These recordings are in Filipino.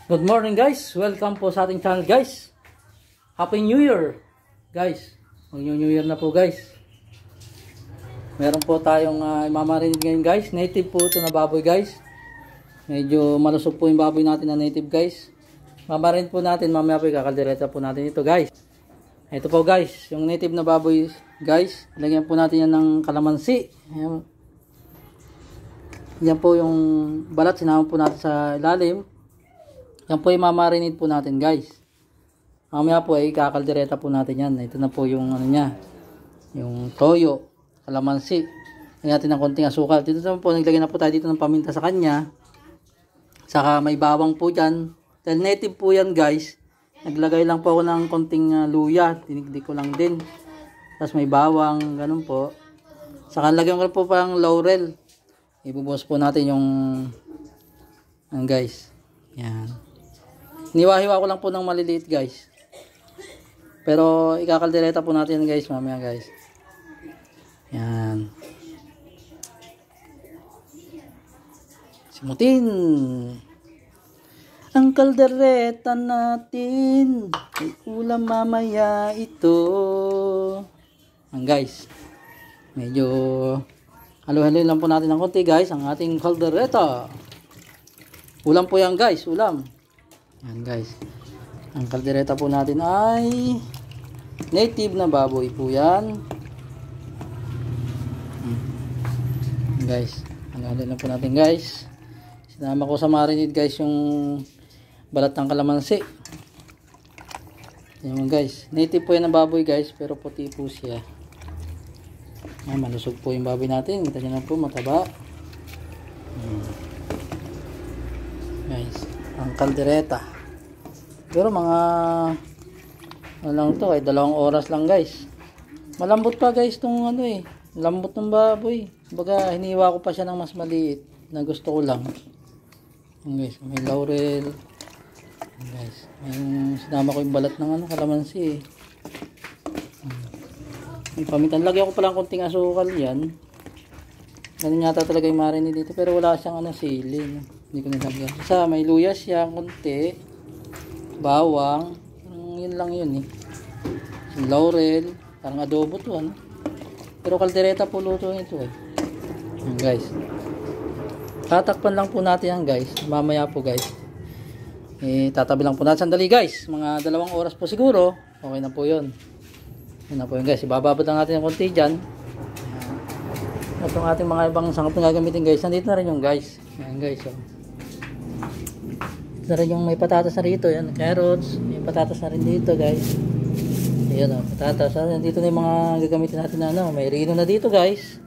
Good morning guys, welcome po sa ating channel guys. Happy New Year guys. Mag-New Year na po guys. Meron po tayong imamarinig ngayon guys. Native po ito na baboy guys. Medyo malusog po yung baboy natin na native guys. Mamarin po natin, mamaya po ikakaldereta po natin ito guys. Ito po guys, yung native na baboy guys. Lagyan po natin yan ng kalamansi. Yan po yung balat, sinama po natin sa ilalim. Yan po yung mamarinate po natin guys. Mamaya po ay kakaldereta po natin yan. Ito na po yung ano niya. Yung toyo, kalamansi. Lagyan natin ng konting asukal. Dito naman po, naglagay na po tayo dito ng paminta sa kanya. Saka may bawang po dyan. Dahil native po yan guys. Naglagay lang po ako ng konting luya. Tinigdi ko lang din. Tapos may bawang, ganun po. Saka lagyan ko po pang laurel. Ibubuhos po natin yung guys. Yan. Niwahiwa ko lang po ng maliliit guys. Pero ikakaldereta po natin guys mamaya guys. Yan. Simutin. Ang kaldereta natin. May ulam mamaya ito. Ang guys. Medyo halo-halo lang po natin ng konti guys. Ang ating kaldereta. Ulam po yan guys. Ulam. Yan guys. Ang kaldereta po natin ay native na baboy po yan. Guys. Ano lang po natin guys. Sinama ko sa marinade guys yung balat ng kalamansi. Yan guys. Native po yan na baboy guys. Pero puti po siya. Yan, malusog po yung baboy natin. Kita nyo na po mataba. Guys. Ang kaldereta. Pero mga ano lang to, 2 oras lang guys. Malambot pa guys tong ano lambot ng baboy. Baga hiniwa ko pa siya ng mas maliit na gusto ko lang. Guys, may laurel. Guys, yung sinama ko yung balat ng kalamansi. May pamintan. Lagyan ko pala ng konting asukal yan. Ganun yata talaga yung marinade dito. Pero wala siyang sili. Hindi ko nilagyan. Sa may luya siya, konti. Bawang. Yun lang yun Yung laurel. Parang adobo to Pero kaldereta po luto nito Yan guys. Tatakpan lang po natin yan guys. Mamaya po guys. Tatabi lang po natin. Sandali guys. Mga 2 oras po siguro. Okay na po yun. Yan na po yun guys. Ibababad lang natin yung konti dyan. At yung ating mga ibang sangkap na gagamitin guys. Nandito na rin yung guys. Yan guys. Ito na rin yung may patatas na rito. Yan, carrots. May patatas na rin dito guys. Ayan patatas. Dito na yung mga gagamitin natin na may rino na dito guys.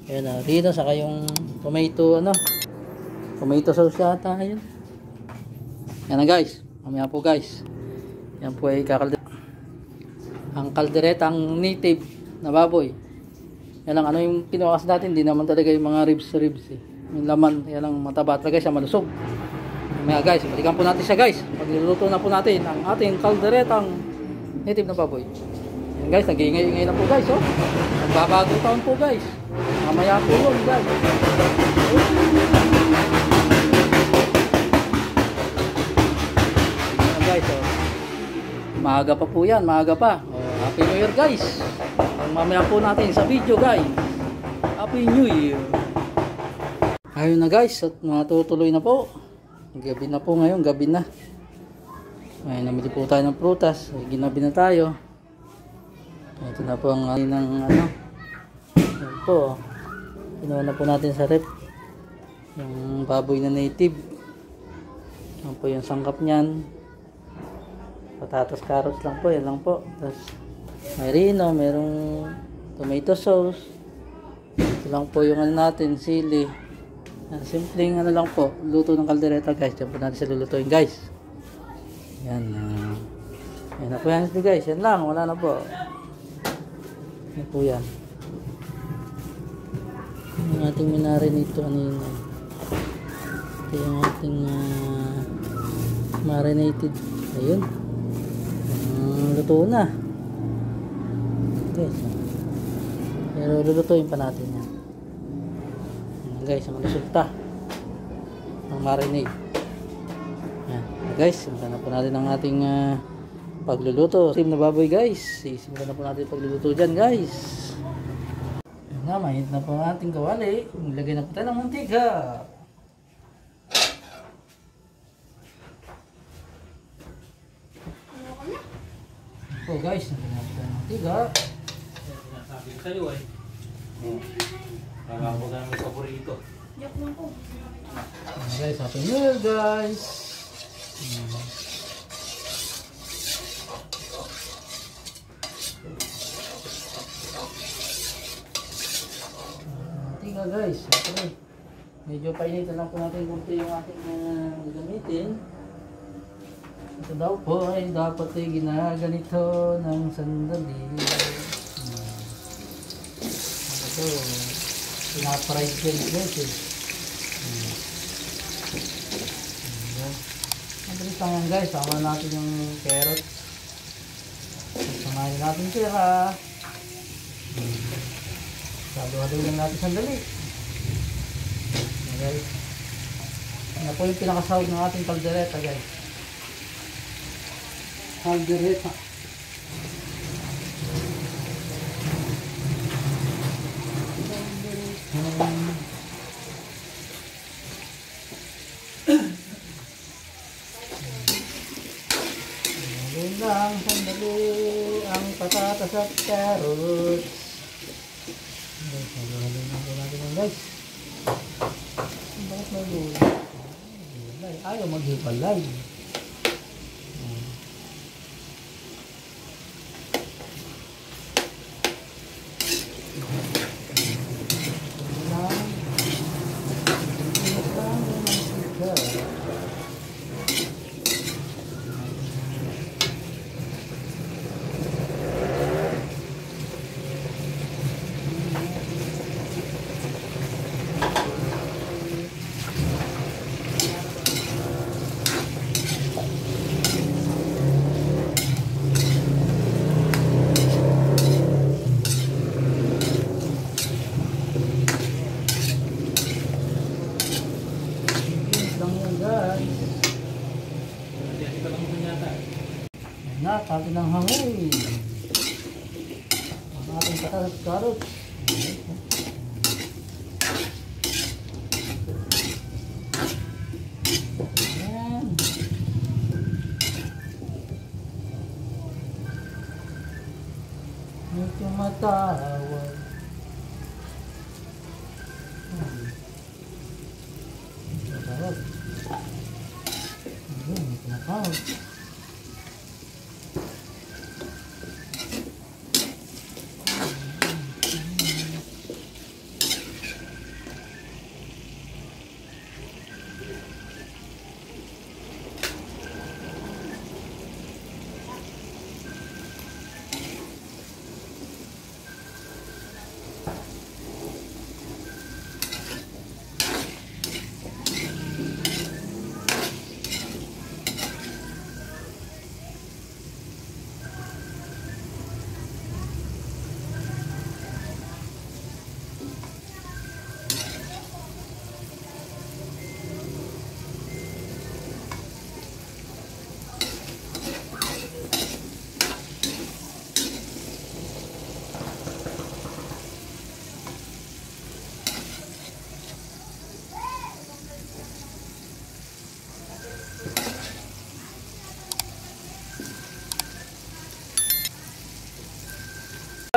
Ayan rino. Saka yung tomato tomato sauce yata. Ayan. Yan na guys. Mamaya po guys. Yan po ay kakaldereta. Ang kaldereta, ang native na baboy. Yan lang, yung pinukas natin, hindi naman talaga yung mga ribs. Yung laman, yan lang mataba talaga siya, malusog. Mamaya guys, balikan po natin siya guys. Pagluluto na po natin ang ating kalderetang native na baboy. Yan guys, nag-iingay na po guys. Nagbabagong taon po guys. Mamaya po yun guys. Yan guys, maaga pa po yan, maaga pa. Happy New Year guys. Mamaya po natin sa video guys. Happy New Year. Ayun na guys, at matutuloy na po. Gabi na po ngayon, gabi na. Ayun, namili po tayo ng prutas. Ginabi na tayo. Ito na po ang Ayan po. Pinuha na po natin sa rep. Yung baboy na native. Yan po yung sangkap niyan. Patatas, carrots lang po. Yan lang po. Tapos may rino, merong tomato sauce. Ito lang po yung natin, sili. Simpleng lang po, luto ng kaldereta guys. Diyan po natin siya lulutuin guys. Yan. Yan na po yan guys. Yan lang, wala na po. Yan po yan. Yung ating minarinate ito kanina. Ito yung ating marinated. Ayun. Luto na. Guys. Pero lulutuin pa natin yan. Guys, ang resulta ng marinade. Yan. Guys, simulan na po natin ang ating pagluluto. Team na baboy guys. Simulan na po natin yung pagluluto dyan guys. Ayan na, mainit na po ang ating kawali. Maglagay na po tayo ng mantika. So guys, natin na po tayo ng mantika. Sabi ko sa'yo eh. Kaya ko na may paborito. Guys, happy new year guys. Mantika guys. Okay. Medyo painitan lang po natin kung yung ating gagamitin. Ito daw po ay dapat ay ginaganito ng sandali. Ito, pinaparide ko yung guys eh. Mabilis lang yan guys, sama natin yung carrot. Samahin natin sila. Saluhalo lang natin sandali. Ayan guys. Ano po yung pinakasahog ng ating kaldereta guys. Kaldereta. Lang sandali ang patatas at carrots. Saluhalo na po natin yan guys. Bakit malulo? Ayaw maghipalay. Natin ng hangoy ang ating patatas at carrots. Ayan. Medyo matawag. Matawag. Ayun, medyo matawag.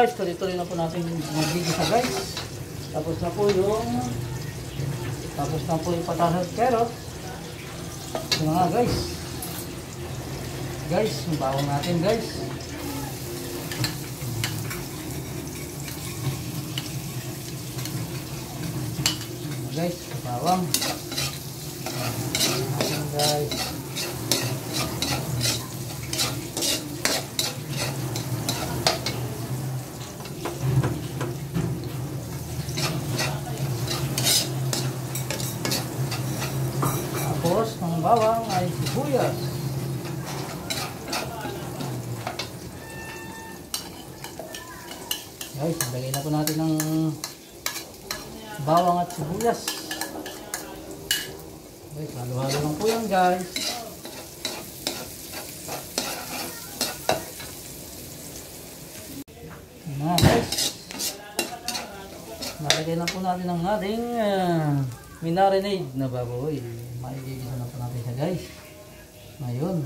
Guys, tuloy-tuloy na po natin mag-gigisa guys. Tapos na po yung patatas at carrot. Ito na nga guys. Guys, yung bawang natin guys. Guys, bawang. Ayan guys. Tapos ng bawang ay sibuyas. Guys, lagay na po natin ng bawang at sibuyas. Guys, halo-halo lang po yan guys. Mga guys, nalagay na po natin ang ating minarinade na baboy. Maigigisa na po natin siya guys. Ngayon.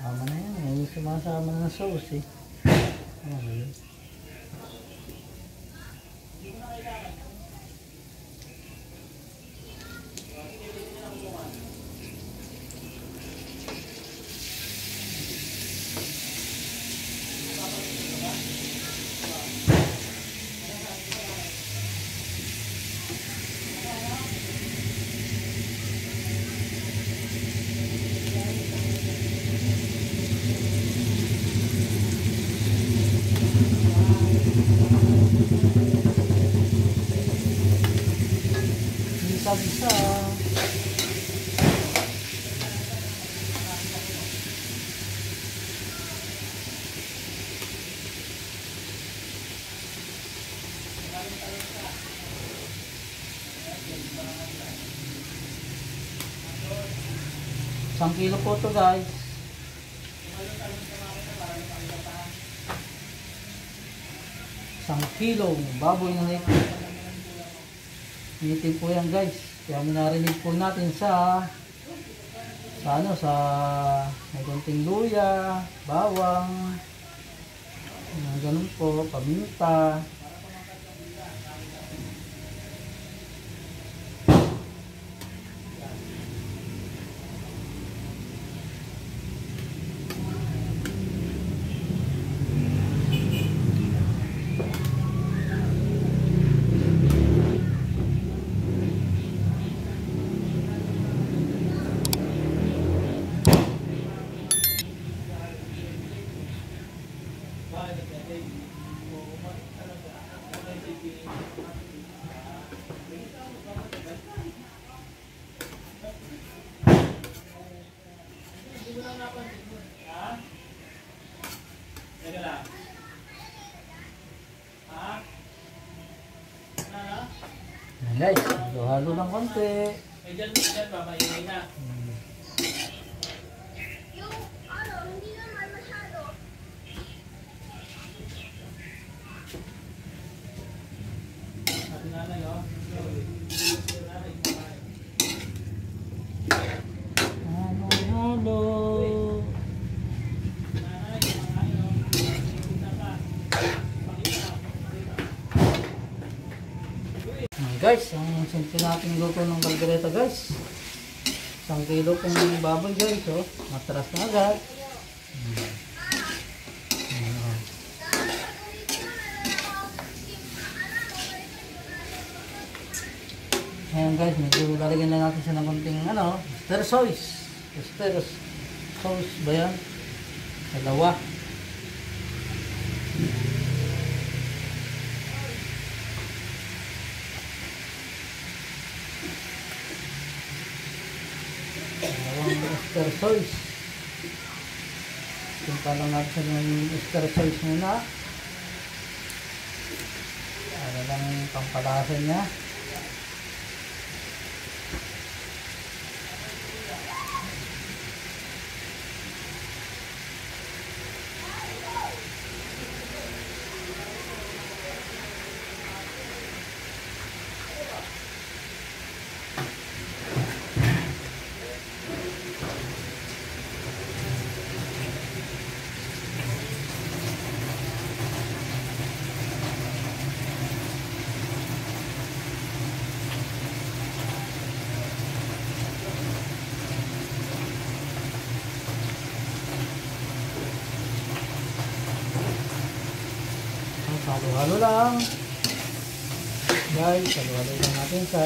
Tama na yan. Ngayon sumasama na ng sauce eh. Ngayon. Bisa-bisa. Isang kilo po to guys. Isang kilong baboy na native. Native po yan guys. Kaya minarinig po natin sa may konting luya, bawang, ganun po, paminta. Yan guys, halo ng konti. Diyan pa, maingay na. Hindi naman masyado. Sabi nanay, oh. Halo. Guys, ang simple natin luto ng kaldereta guys. 1 kilo pong baboy guys, oh. Matras na agad. Ayan guys, medyo lalagyan na natin siya ng konting stir sauce. Stir sauce ba yan? Dalawa. Stir sauce. Punta lang natin yung stir sauce muna. Para lang pampalasa niya. Halo-halo lang guys, halo-halo lang natin sa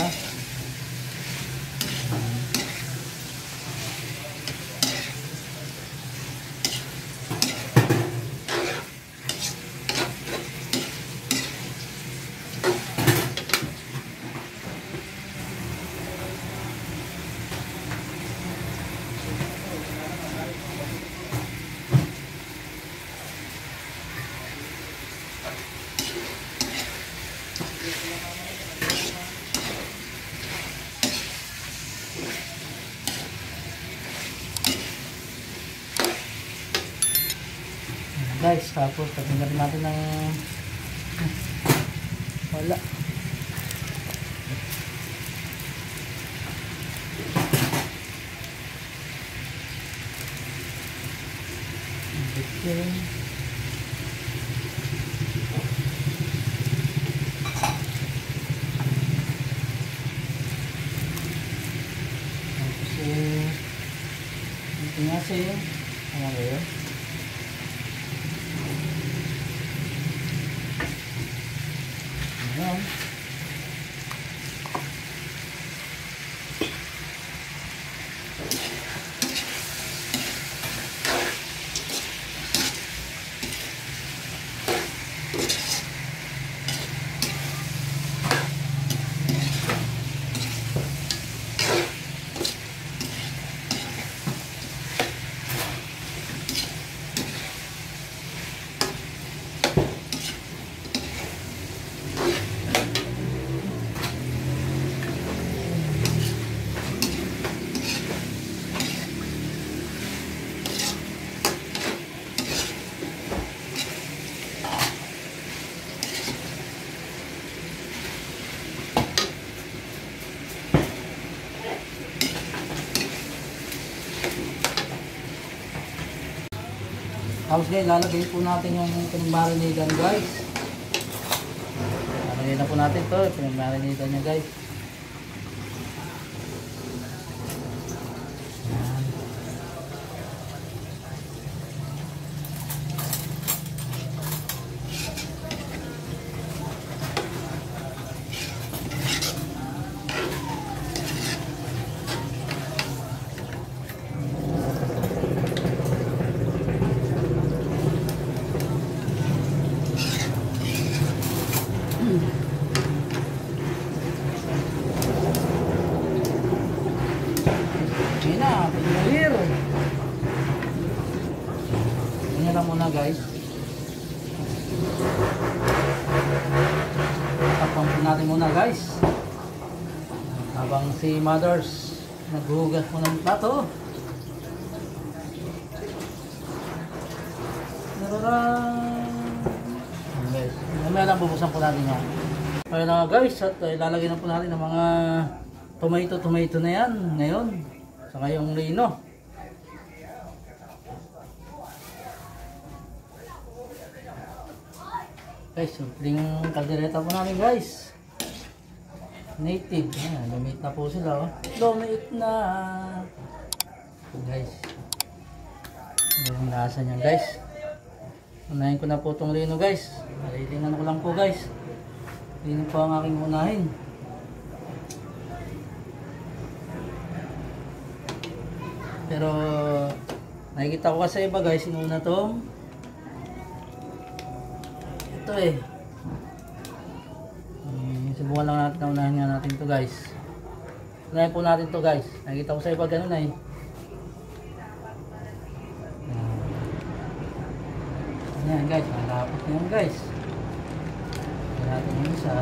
guys. Tapos pagdating rin natin ng wala. Okay. Ito nga sa'yo. Ano ba yun? Ayan. Tapos guys, lalagay po natin yung pinag-marinadan guys. Lalagay na po natin ito, pinag-marinadan niya guys. Ayan. Ayan na, pinahir. Ganyan lang muna guys. Tapang po natin muna guys. Habang si Mothers naghuhugas po ng plato. Guys, mamaya lang bubuksan po natin yan. Ayun na guys, at ilalagay na po natin ng mga tomato na yan ngayon. Saka yung lino. Guys, simpleng kaldereta po namin guys. Native. Ayan, lumit na po sila. Oh. Lumit na. Guys. Yung lasa niya guys. Unahin ko na po itong lino guys. Nalilingan ko lang po guys. Lino po ang aking unahin. Pero nakikita ko kasi iba guys, inuna tong ito eh. Subukan lang natin na unahin nga natin to guys. Unahin po natin to guys. Nakikita ko sa iba ganun eh. Ayan guys, malapot na yun guys. Unahin natin yung isa.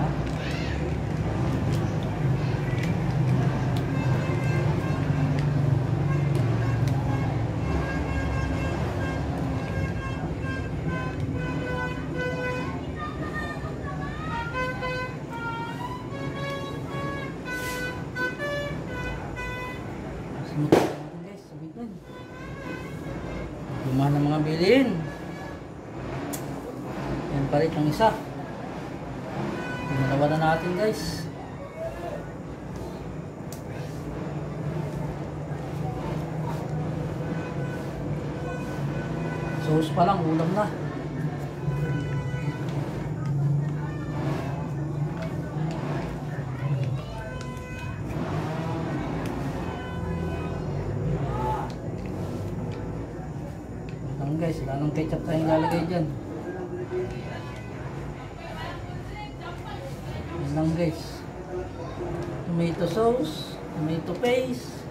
Guys, sabitan. Lumahan ng mga bilhin. Yan pa rin ang isa. Pinalawa na natin guys. Sauce pa lang, ulam na. Guys, wala nang ketchup tayong lalagay dyan. Yan lang guys. Tomato sauce, tomato paste,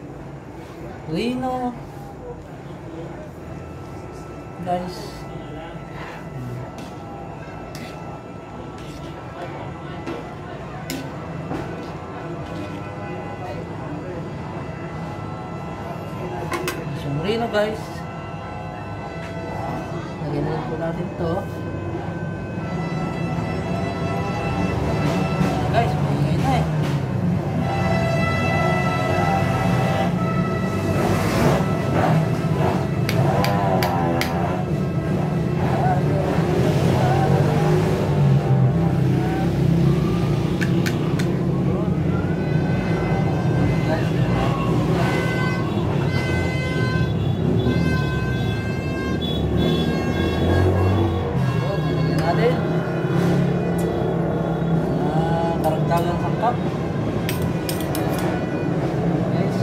rino. Guys. Yung rino guys. Lagyan na po natin natin to. Guys, maingay na eh. Karagdagang sangkap. Guys.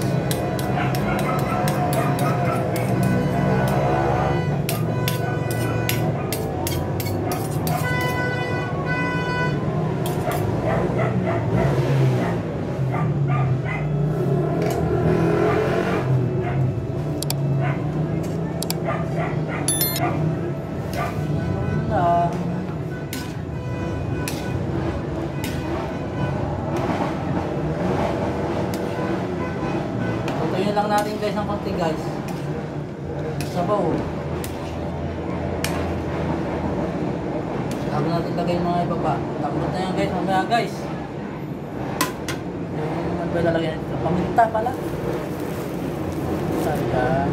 Tutuyin lang natin guys ng konti guys. Sabaw. Bago natin lagay yung mga ibaba. Takot na yan guys, mamaya guys. Ano ba lalagyan natin? Paminta pala. Sayang.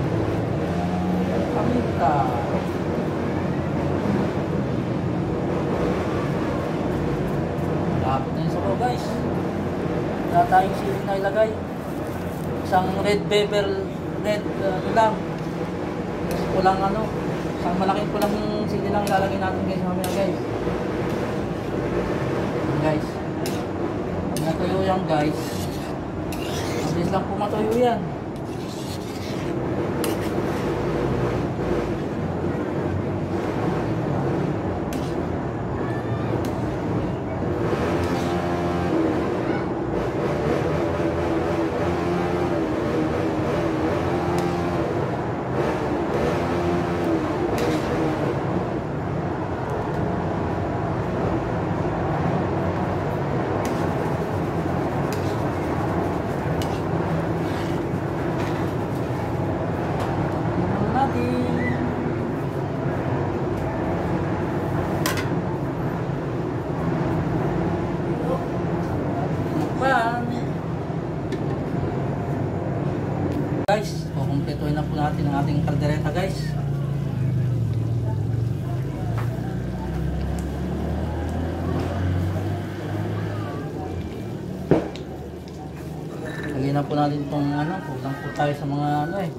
Paminta. Lapot na yung sabaw guys. Wala tayong sili na ilagay. Isang red pepper, lang. Kulang ano. Isang malaking kulang sili lang ilalagay natin guys mamaya guys. Guys. Natuyo yan guys. Mabilis lang po matuyo yan. Guys, kukumpletuhin na po natin ang ating kaldereta guys. Lagyan na po natin itong ano, kulang po tayo sa mga ano eh.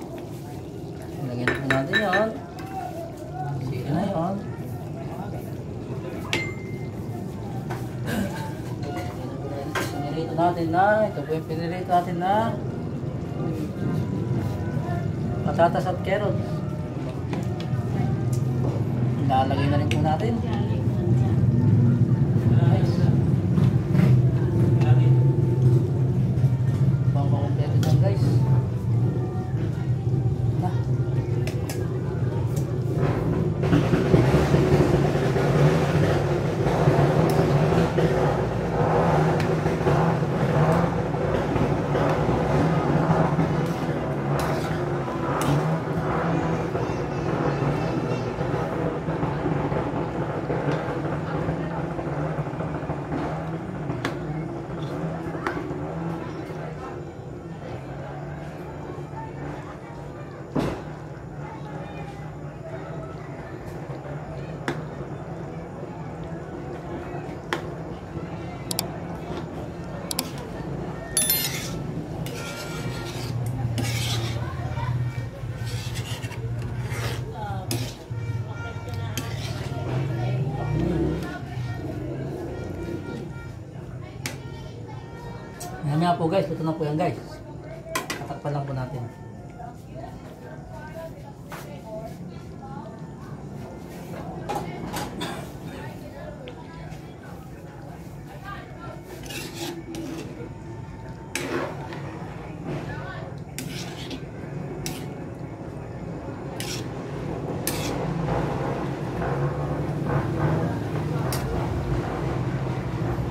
Lagyan na po natin yun. Sige na yun. Pinirito natin na, ito po yung pinirito natin na patatas at carrots. Lalagay na rin po natin. Nice. Pang-kompleto dyan guys. Na. Mamaya po guys, luto na po yan guys. Tatakpan lang po natin.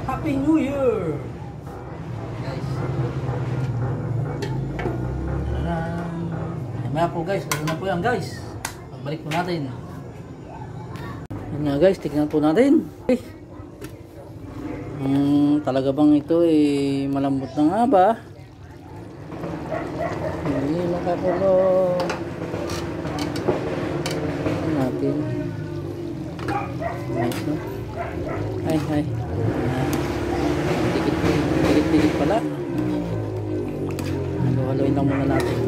Happy New Year! Mamaya po guys, ano na po yan guys. Pagbalik po natin. Yun nga guys, tignan po natin. Talaga bang ito malambot na nga ba? Hindi makakulo. Natin. Nice, no? Ay. Dikit pala. Halo-haloin lang muna natin.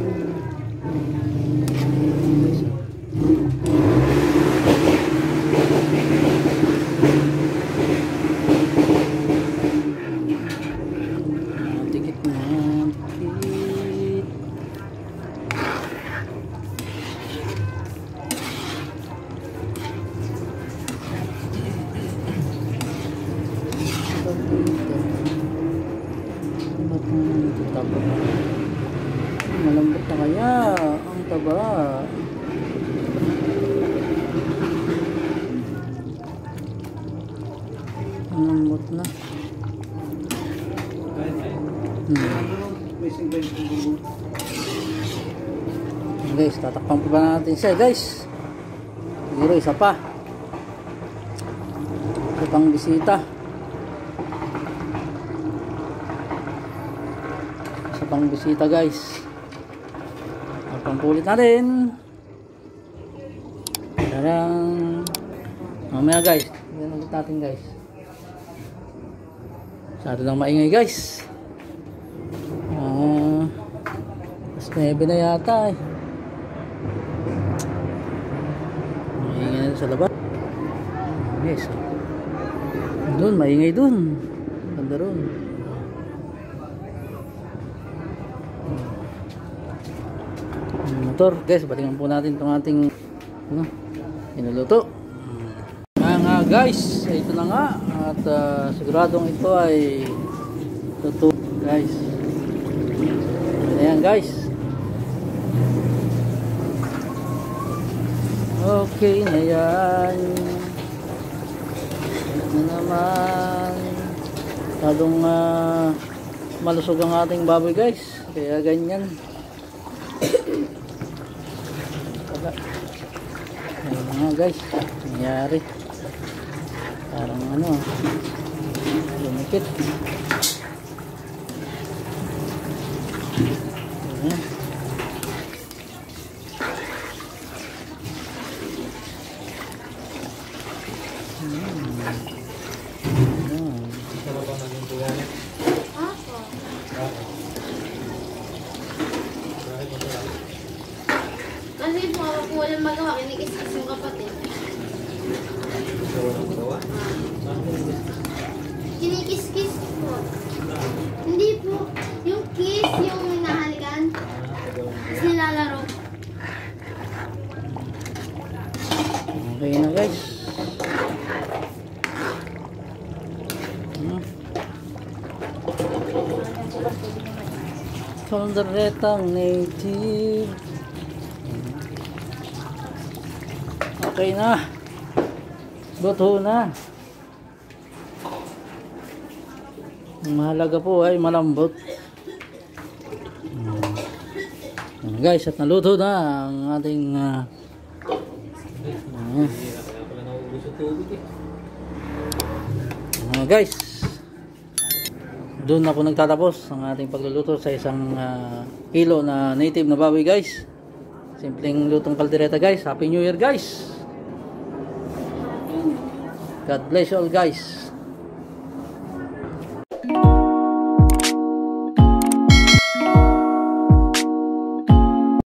Dikit na. Malambot na kaya ang taba. Malambot na. Guys, tatakpan pa ba natin siya guys? Siguro isa pa. Isa pang bisita. Isa pang bisita guys. Pangkulit natin. Parang mamaya guys. Yan ulit natin guys. Masyado lang maingay guys. Mas 9 na yata maingay na sa labas. Yes. Doon, maingay doon. Ganda ron. Motor guys, balikan po natin itong ating inuluto. Mga guys, ito na nga at siguradong ito ay luto guys. Ayan guys, okay na yan. Ito na naman masyadong malusog ang ating baboy guys, kaya ganyan. Ayun nga guys, nangyari parang lumikit. Ayan. Kasi po, kung walang magawa, kinikis-kis yung kapatid. Kinikis-kis po. Hindi po. Yung kiss, yung hinahalikan. Tapos nilalaro. Okay na guys. Kalderetang native. Okay na. Luto na. Ang mahalaga po ay malambot. Guys, at naluto na ang ating guys, doon ako nagtatapos ang ating pagluluto sa isang kilo na native na baboy guys. Simpleng lutong kaldereta guys. Happy New Year guys. God bless you all guys.